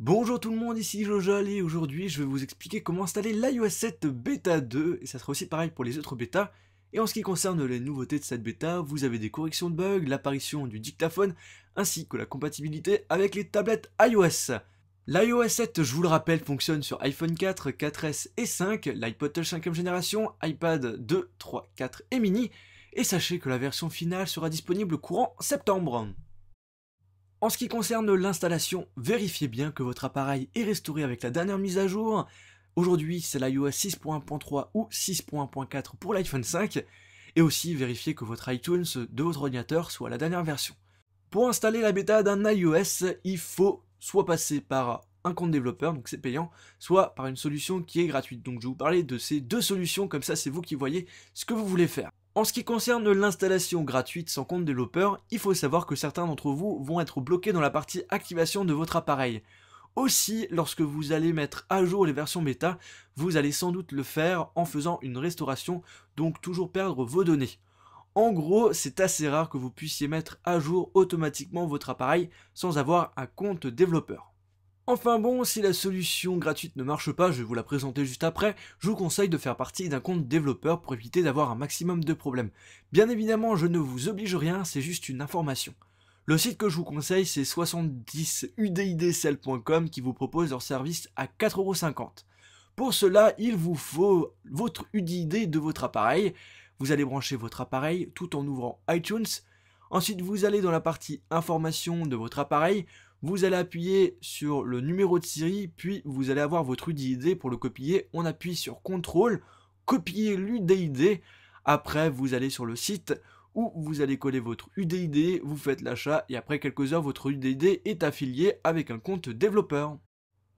Bonjour tout le monde, ici Jojol et aujourd'hui je vais vous expliquer comment installer l'iOS 7 Beta 2 et ça sera aussi pareil pour les autres bêtas. Et en ce qui concerne les nouveautés de cette bêta, vous avez des corrections de bugs, l'apparition du dictaphone ainsi que la compatibilité avec les tablettes iOS. L'iOS 7, je vous le rappelle, fonctionne sur iPhone 4, 4S et 5, l'iPod Touch 5ème génération, iPad 2, 3, 4 et mini, et sachez que la version finale sera disponible courant septembre. En ce qui concerne l'installation, vérifiez bien que votre appareil est restauré avec la dernière mise à jour. Aujourd'hui, c'est l'iOS 6.1.3 ou 6.1.4 pour l'iPhone 5. Et aussi vérifiez que votre iTunes de votre ordinateur soit la dernière version. Pour installer la bêta d'un iOS, il faut soit passer par un compte développeur, donc c'est payant, soit par une solution qui est gratuite. Donc je vais vous parler de ces deux solutions, comme ça c'est vous qui voyez ce que vous voulez faire. En ce qui concerne l'installation gratuite sans compte développeur, il faut savoir que certains d'entre vous vont être bloqués dans la partie activation de votre appareil. Aussi, lorsque vous allez mettre à jour les versions bêta, vous allez sans doute le faire en faisant une restauration, donc toujours perdre vos données. En gros, c'est assez rare que vous puissiez mettre à jour automatiquement votre appareil sans avoir un compte développeur. Enfin bon, si la solution gratuite ne marche pas, je vais vous la présenter juste après, je vous conseille de faire partie d'un compte développeur pour éviter d'avoir un maximum de problèmes. Bien évidemment, je ne vous oblige rien, c'est juste une information. Le site que je vous conseille, c'est 70udidsell.com qui vous propose leur service à 4,50 €. Pour cela, il vous faut votre UDID de votre appareil. Vous allez brancher votre appareil tout en ouvrant iTunes. Ensuite, vous allez dans la partie information de votre appareil. Vous allez appuyer sur le numéro de série, puis vous allez avoir votre UDID. Pour le copier, on appuie sur CTRL, copier l'UDID. Après, vous allez sur le site où vous allez coller votre UDID, vous faites l'achat et après quelques heures, votre UDID est affilié avec un compte développeur.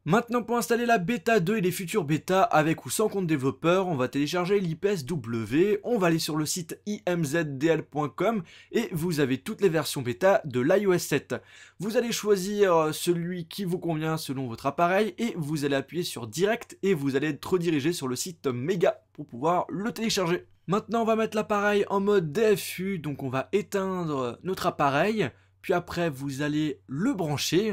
Maintenant, pour installer la bêta 2 et les futures bêtas avec ou sans compte développeur, on va télécharger l'IPSW, on va aller sur le site imzdl.com et vous avez toutes les versions bêta de l'iOS 7. Vous allez choisir celui qui vous convient selon votre appareil et vous allez appuyer sur Direct et vous allez être redirigé sur le site Mega pour pouvoir le télécharger. Maintenant, on va mettre l'appareil en mode DFU, donc on va éteindre notre appareil, puis après vous allez le brancher.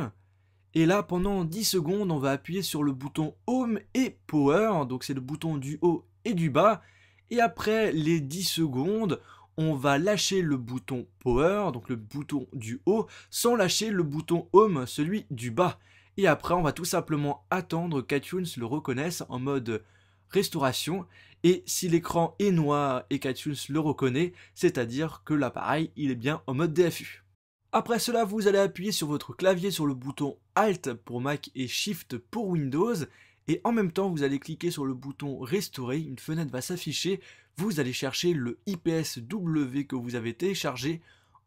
Et là, pendant 10 secondes, on va appuyer sur le bouton Home et Power, donc c'est le bouton du haut et du bas. Et après les 10 secondes, on va lâcher le bouton Power, donc le bouton du haut, sans lâcher le bouton Home, celui du bas. Et après, on va tout simplement attendre qu'iTunes le reconnaisse en mode restauration. Et si l'écran est noir et qu'iTunes le reconnaît, c'est-à-dire que l'appareil il est bien en mode DFU. Après cela, vous allez appuyer sur votre clavier sur le bouton Alt pour Mac et Shift pour Windows. Et en même temps, vous allez cliquer sur le bouton Restaurer. Une fenêtre va s'afficher. Vous allez chercher le IPSW que vous avez téléchargé.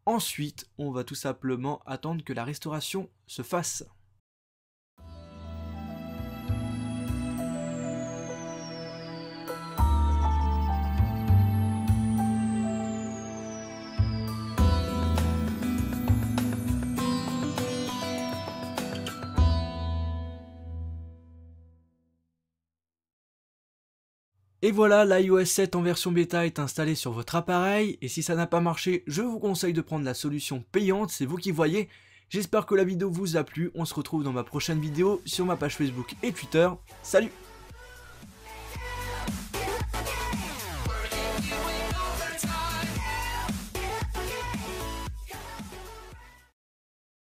Ensuite, on va tout simplement attendre que la restauration se fasse. Et voilà, l'iOS 7 en version bêta est installé sur votre appareil, et si ça n'a pas marché, je vous conseille de prendre la solution payante, c'est vous qui voyez. J'espère que la vidéo vous a plu, on se retrouve dans ma prochaine vidéo sur ma page Facebook et Twitter. Salut!